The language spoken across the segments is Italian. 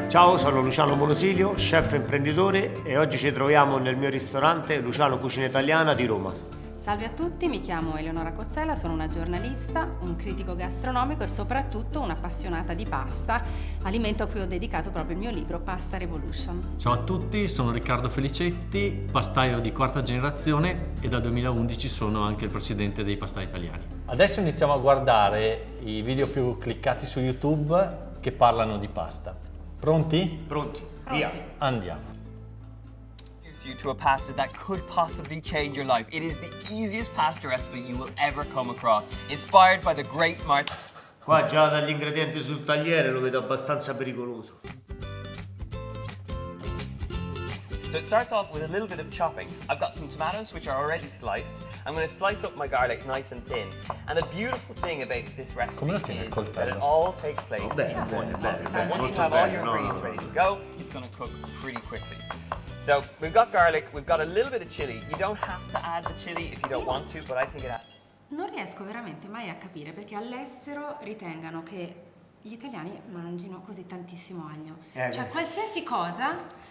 Ciao, sono Luciano Monosilio, chef e imprenditore e oggi ci troviamo nel mio ristorante Luciano Cucina Italiana di Roma. Salve a tutti, mi chiamo Eleonora Cozzella, sono una giornalista, un critico gastronomico e soprattutto un'appassionata di pasta, alimento a cui ho dedicato proprio il mio libro Pasta Revolution. Ciao a tutti, sono Riccardo Felicetti, pastaio di quarta generazione e dal 2011 sono anche il presidente dei pastai italiani. Adesso iniziamo a guardare i video più cliccati su YouTube che parlano di pasta. Pronti? Pronti? Via! Andiamo. You to a pasta that could possibly change your life. It is the easiest pasta recipe you will ever come across, inspired by the great Martha. Qua già dagli ingredienti sul tagliere lo vedo abbastanza pericoloso. So it starts off with a little bit of chopping. I've got some tomatoes which are already sliced. I'm going to slice up my garlic nice and thin. And the beautiful thing about this recipe is that it all takes place in one pot. So once you have all your ingredients ready to go, it's going to cook pretty quickly. So we've got garlic, we've got a little bit of chili. You don't have to add the chili if you don't want to, but I think it adds. Non riesco veramente mai a capire perché all'estero ritengano che gli italiani mangino così tantissimo aglio. Cioè qualsiasi cosa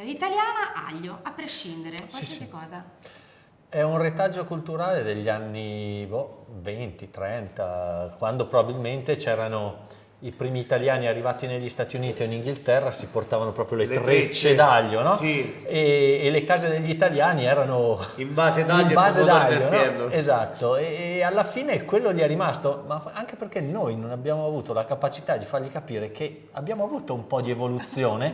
italiana, aglio, a prescindere, qualsiasi cosa. È un retaggio culturale degli anni 20, 30, quando probabilmente c'erano i primi italiani arrivati negli Stati Uniti o in Inghilterra, si portavano proprio le trecce d'aglio, no? Sì. E le case degli italiani erano in base d'aglio, no? Esatto, e alla fine quello gli è rimasto, ma anche perché noi non abbiamo avuto la capacità di fargli capire che abbiamo avuto un po' di evoluzione.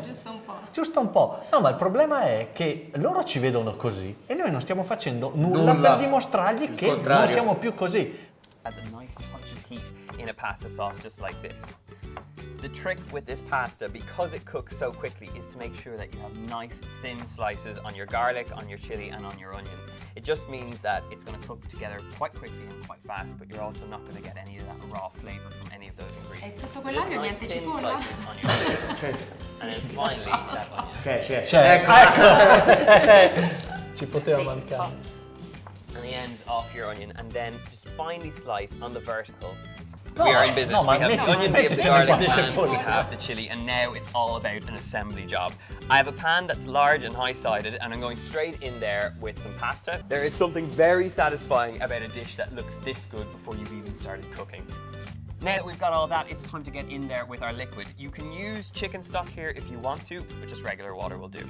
Giusto un po'. No, ma il problema è che loro ci vedono così e noi non stiamo facendo nulla per dimostrargli che non siamo più così. Adds a nice touch of heat in a pasta sauce just like this. The trick with this pasta, because it cooks so quickly, is to make sure that you have nice thin slices on your garlic, on your chili and on your onion. It just means that it's going to cook together quite quickly and quite fast, but you're also not going to get any of that raw flavor from any of those ingredients. E tutto quell'aglio, niente cipolla? And then finally that onion. Ecco. Ci poteva mancare. And the ends off your onion, and then just finely slice on the vertical. We are in business. We have the onion, we have the garlic, and we have the chili, and now it's all about an assembly job. I have a pan that's large and high-sided, and I'm going straight in there with some pasta. There is something very satisfying about a dish that looks this good before you've even started cooking. Now that we've got all that, it's time to get in there with our liquid. You can use chicken stock here if you want to, but just regular water will do.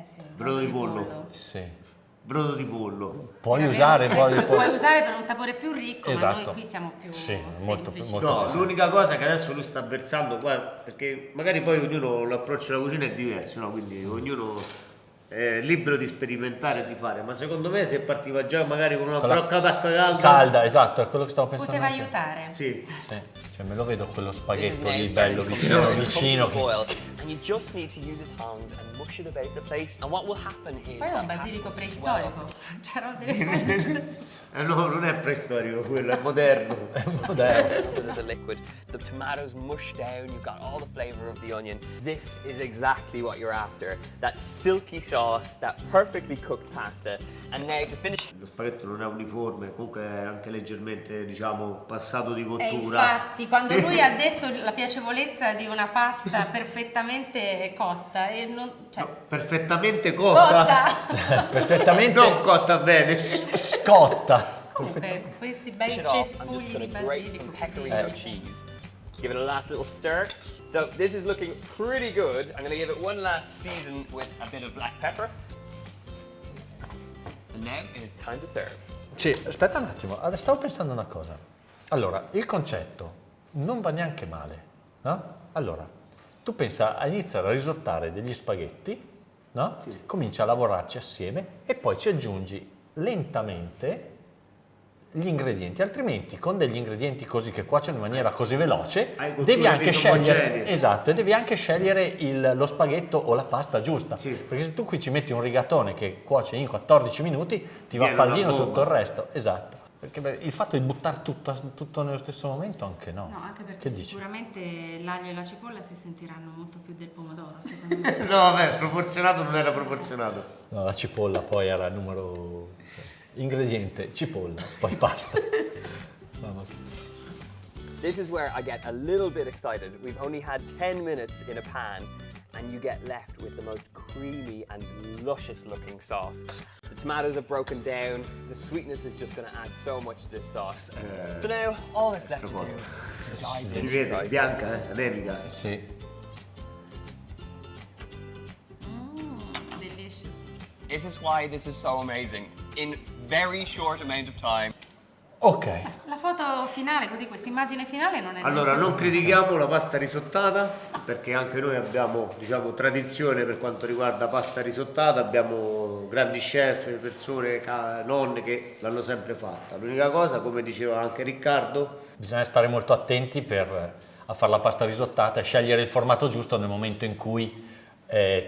Sì, Brodo di pollo. Sì. Brodo di pollo. Puoi usare puoi usare per un sapore più ricco, esatto. Ma noi qui siamo più molto No, l'unica cosa che adesso lui sta versando qua, perché magari poi ognuno l'approccio alla cucina è diverso, no? Quindi ognuno è libero di sperimentare e di fare, ma secondo me se partiva già magari con una brocca d'acqua calda, esatto, è quello che stavo pensando. Poteva aiutare. Sì. Cioè, me lo vedo quello spaghetto lì bello vicino And you just need to use the tongs and mush it about the plate. And what will happen is poi è un basilico preistorico. C'erano delle cose così. No, non è preistorico quello, è moderno. The liquid, the tomatoes mush down, you've got all the flavor of the onion. This is exactly what you're after. That silky sauce, that perfectly cooked pasta. And now to finish. Lo spaghetto non è uniforme, comunque è anche leggermente, diciamo, passato di cottura. E infatti, quando lui ha detto la piacevolezza di una pasta perfettamente cotta e non, no, perfettamente cotta. Perfettamente non cotta bene. Scotta. Comunque, questi bei cespugli di basilico. Cheese. Give it a last little stir. So this is looking pretty good. I'm going to give it one last season with a bit of black pepper. And now it is time to serve. Sì, aspetta un attimo, adesso stavo pensando una cosa. Allora, il concetto non va neanche male, no? Allora, tu pensa a iniziare a risottare degli spaghetti, no? Sì. Comincia a lavorarci assieme e poi ci aggiungi lentamente gli ingredienti, altrimenti con degli ingredienti così che cuociono in maniera così veloce devi anche scegliere, esatto, e devi anche scegliere lo spaghetto o la pasta giusta, perché se tu qui ci metti un rigatone che cuoce in 14 minuti ti va a pallino tutto il resto, esatto. Perché il fatto di buttare tutto nello stesso momento anche no. No, anche perché sicuramente l'aglio e la cipolla si sentiranno molto più del pomodoro, secondo me. No, vabbè, proporzionato non era proporzionato. No, la cipolla poi era il numero ingrediente, cipolla, poi pasta. This is where I get a little bit excited. We've only had 10 minutes in a pan and you get left with the most creamy and luscious looking sauce. The tomatoes have broken down, the sweetness is just going to add so much to this sauce. So now all that's left to do is just dive Si into vede, the rice. bianca, anemica. Sì. Delicious. This is why this is so amazing. In very short amount of time. Ok. La foto finale, così questa immagine finale non è Allora, neanche- non critichiamo la pasta risottata, perché anche noi abbiamo, diciamo, tradizione per quanto riguarda pasta risottata, abbiamo grandi chef, persone, nonne che l'hanno sempre fatta. L'unica cosa, come diceva anche Riccardo, Bisogna stare molto attenti a fare la pasta risottata e scegliere il formato giusto nel momento in cui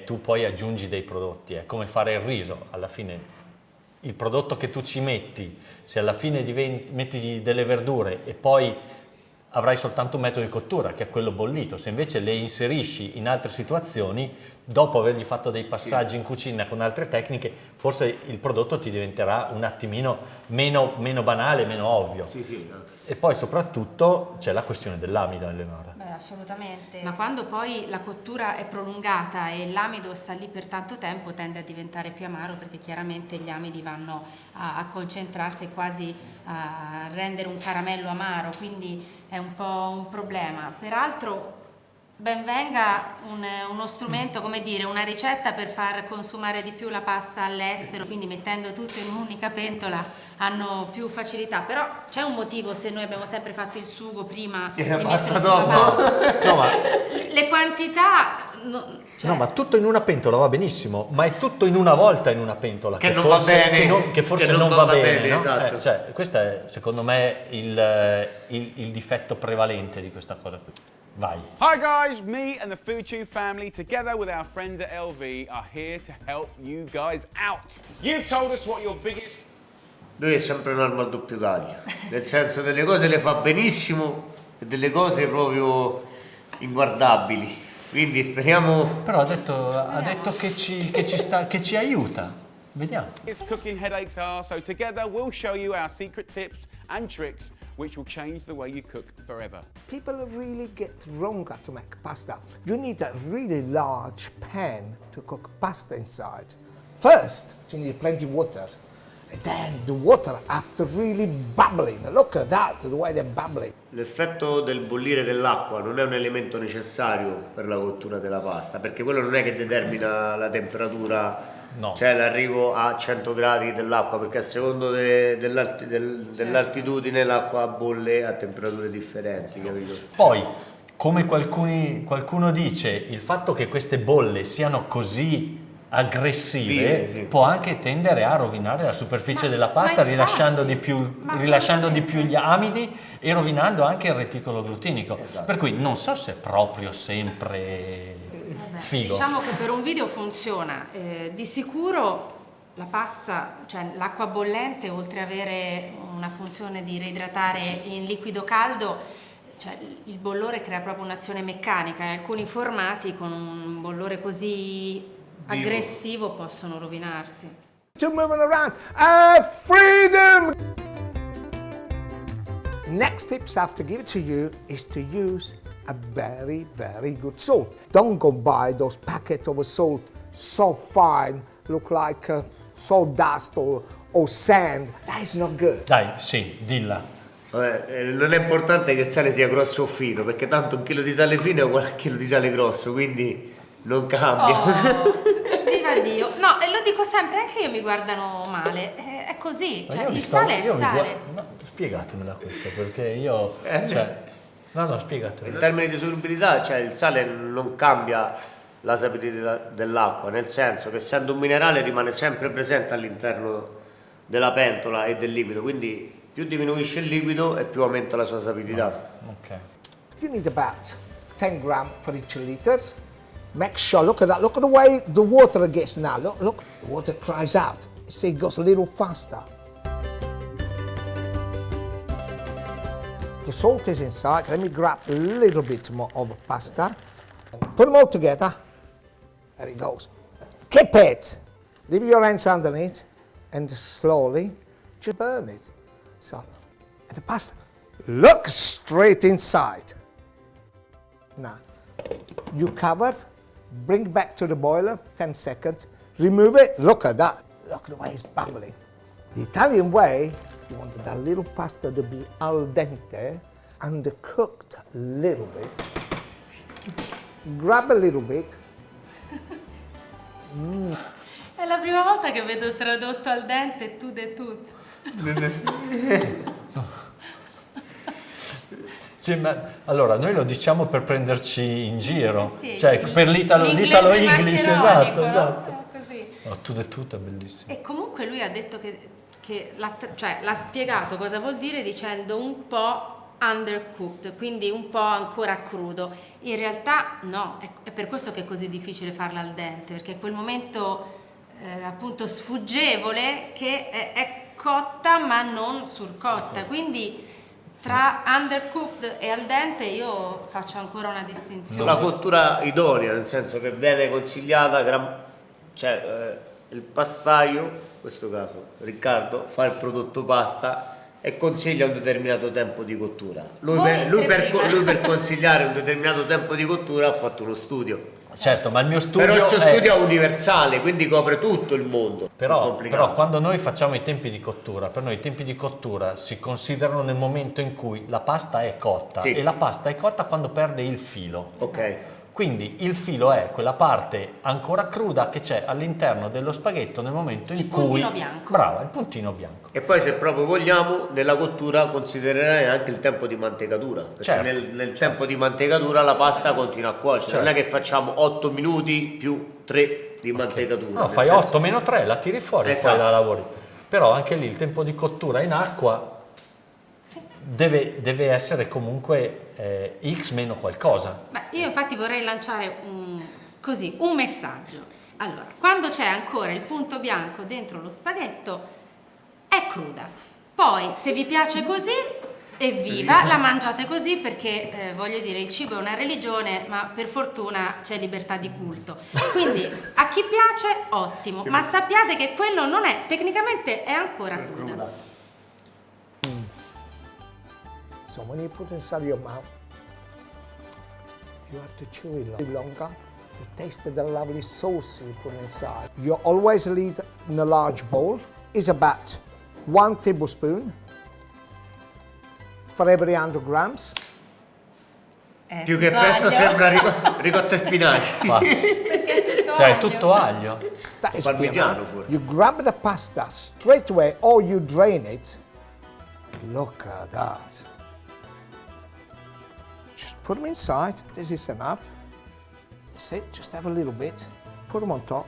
tu poi aggiungi dei prodotti. È come fare il riso, alla fine il prodotto che tu ci metti, se alla fine metti delle verdure e poi avrai soltanto un metodo di cottura che è quello bollito, se invece le inserisci in altre situazioni, dopo avergli fatto dei passaggi in cucina con altre tecniche, forse il prodotto ti diventerà un attimino meno banale, meno ovvio. sì. E poi soprattutto c'è la questione dell'amido, Eleonora. Beh, assolutamente. Ma quando poi la cottura è prolungata e l'amido sta lì per tanto tempo tende a diventare più amaro, perché chiaramente gli amidi vanno a concentrarsi e quasi a rendere un caramello amaro, quindi è un po' un problema. Peraltro ben venga uno strumento, come dire, una ricetta per far consumare di più la pasta all'estero, quindi mettendo tutto in un'unica pentola hanno più facilità, però c'è un motivo se noi abbiamo sempre fatto il sugo prima di mettere basta sulla dopo. pasta. No, ma Le quantità cioè, no, ma tutto in una pentola va benissimo, ma è tutto in una volta in una pentola Che non va bene. che forse Che non va bene, no? esatto. Cioè, questo è secondo me il difetto prevalente di questa cosa qui. Vai. Hi guys, me and the FoodTube family, together with our friends at LV, are here to help you guys out. You've told us what your biggest Lui è sempre un'arma al doppio taglio, nel senso delle cose le fa benissimo e delle cose proprio inguardabili, quindi speriamo. Però ha detto che ci aiuta. Vediamo. cooking headaches are, so together we'll show you our secret tips and tricks which will change the way you cook forever. People really get wrong to make pasta. You need a really large pan to cook pasta inside. First, you need plenty of water. And then the water after really bubbling. Look at that, the way they're bubbling. L'effetto del bollire dell'acqua non è un elemento necessario per la cottura della pasta, perché quello non è che determina la temperatura, No. cioè l'arrivo a 100 gradi dell'acqua, perché a secondo dell'altitudine l'acqua bolle a temperature differenti, capito? Poi, come qualcuno dice, il fatto che queste bolle siano così aggressive Sì. può anche tendere a rovinare la superficie della pasta, ma rilasciando di infatti, più gli amidi e rovinando anche il reticolo glutinico. Esatto. Per cui non so se è proprio sempre figo. diciamo che per un video funziona. Di sicuro la pasta, cioè l'acqua bollente, oltre ad avere una funzione di reidratare in liquido caldo, cioè il bollore crea proprio un'azione meccanica e alcuni formati con un bollore così aggressivo possono rovinarsi. To moving around. Freedom! Next tips I have to give to you is to use a very, very good salt. Don't go buy those packets of salt so fine, look like salt dust or sand. That is not good. Dai, sì, dilla. Vabbè, non è importante che il sale sia grosso o fino, perché tanto un chilo di sale fino è uguale a un chilo di sale grosso, quindi non cambia. Viva Dio! No, e lo dico sempre, anche io mi guardano male, è così, Ma cioè io vi il sto- sale è io vi sale. ma spiegatemela questa, perché io... Cioè, no, spiegatemela. In termini di solubilità, cioè il sale non cambia la sapienza dell'acqua, nel senso che essendo un minerale rimane sempre presente all'interno della pentola e del liquido, quindi più diminuisce il liquido e più aumenta la sua sapidità. Ok. You need about 10 grams for each liter. Make sure, look at that, look at the way the water gets now. Look, the water cries out. You see, it goes a little faster. The salt is inside. Let me grab a little bit more of pasta. Put them all together. There it goes. Keep it. Leave your hands underneath and slowly just burn it. So, and the pasta, look straight inside. Now, you cover bring it back to the boiler, 10 seconds, remove it, look at that, look at the way it's bubbling. The Italian way, you want that little pasta to be al dente, undercooked a little bit. Grab a little bit. È la prima volta che vedo tradotto al dente tu de tut. Sì, ma allora noi lo diciamo per prenderci in giro, Sì, cioè per l'italo English, esatto, no? esatto. Così. No, to the tut è bellissimo. E comunque lui ha detto che l'ha spiegato cosa vuol dire dicendo un po' undercooked, quindi un po' ancora crudo. In realtà no, è per questo che è così difficile farla al dente, perché è quel momento appunto sfuggevole che è cotta ma non surcotta, quindi tra undercooked e al dente io faccio ancora una distinzione. La cottura idonea, nel senso che viene consigliata, il pastaio, in questo caso Riccardo, fa il prodotto pasta e consiglia un determinato tempo di cottura. Lui per consigliare un determinato tempo di cottura ha fatto uno studio. Certo, ma il mio studio Però il suo studio è universale, quindi copre tutto il mondo. Però quando noi facciamo i tempi di cottura, per noi i tempi di cottura si considerano nel momento in cui la pasta è cotta, Sì. e la pasta è cotta quando perde il filo. Ok. Quindi il filo è quella parte ancora cruda che c'è all'interno dello spaghetto nel momento in cui... Il puntino bianco. Brava, il puntino bianco. E poi se proprio vogliamo, nella cottura considererei anche il tempo di mantecatura, perché Certo. nel tempo di mantecatura la pasta continua a cuocere, non è che facciamo 8 minuti più 3 di mantecatura. No, nel fai senso- 8 meno 3, la tiri fuori e Esatto. poi la lavori. Però anche lì il tempo di cottura in acqua deve essere comunque X meno qualcosa. Ma io infatti vorrei lanciare un messaggio. Allora, quando c'è ancora il punto bianco dentro lo spaghetto, è cruda. Poi, se vi piace così, evviva, la mangiate così perché, voglio dire, il cibo è una religione, ma per fortuna c'è libertà di culto. Quindi, a chi piace, ottimo, ma sappiate che quello non è, tecnicamente è ancora cruda. So when you put it inside your mouth, you have to chew it longer. You taste the lovely sauce you put inside. You always leave in a large bowl. Is about 1 tablespoon for every 100 grams. Più che Tutto pesto aglio. sembra ricotta e spinaci. Perché è tutto Cioè, è aglio. tutto aglio. That is Parmigiano, enough. forse. You grab the pasta straight away or you drain it. Look at that. Just put them inside. This is enough. That's it. Just have a little bit. Put them on top.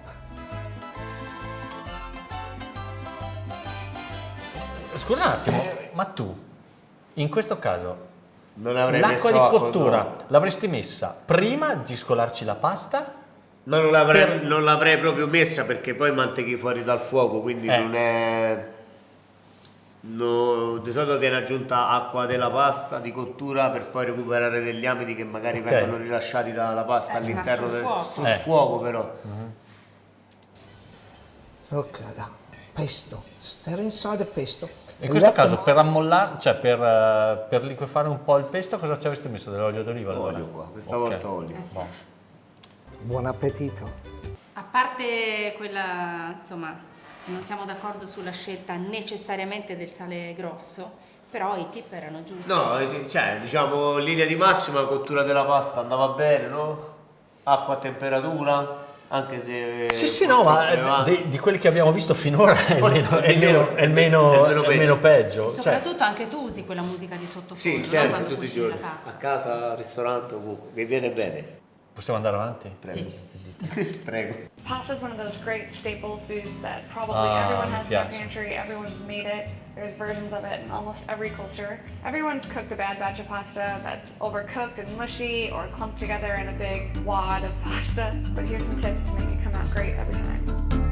Scusa un attimo, ma tu, in questo caso, Non avrei l'acqua messo di acqua, cottura no. l'avresti messa prima di scolarci la pasta? No, non l'avrei proprio messa perché poi mantechi fuori dal fuoco, quindi non è... No, di solito viene aggiunta acqua della pasta di cottura per poi recuperare degli amidi che magari vengono rilasciati dalla pasta all'interno sul del fuoco. sul fuoco però. Look at that. Pesto. Stir inside the pesto. In questo Let them- caso, per ammollare, cioè per liquefare un po' il pesto, cosa ci avresti messo? Dell'olio d'oliva? allora? Olio qua, questa Ok. volta olio. Buon appetito. A parte quella, insomma, non siamo d'accordo sulla scelta necessariamente del sale grosso, però i tip erano giusti. No, cioè, diciamo, in linea di massima la cottura della pasta andava bene, no? Acqua a temperatura, anche se... Sì, no, ma di quelli che abbiamo visto finora è il meno peggio. E Cioè, soprattutto anche tu usi quella musica di sottofondo, Sì, no? sempre, Quando tutti i cucini giorni, la pasta. a casa, al ristorante, ovunque, che viene bene. possiamo andare avanti? Sì. Prego. Pasta is one of those great staple foods that probably Ah, everyone has in their piace. pantry. Everyone's made it. There's versions of it in almost every culture. Everyone's cooked a bad batch of pasta that's overcooked and mushy or clumped together in a big wad of pasta. But here's some tips to make it come out great every time.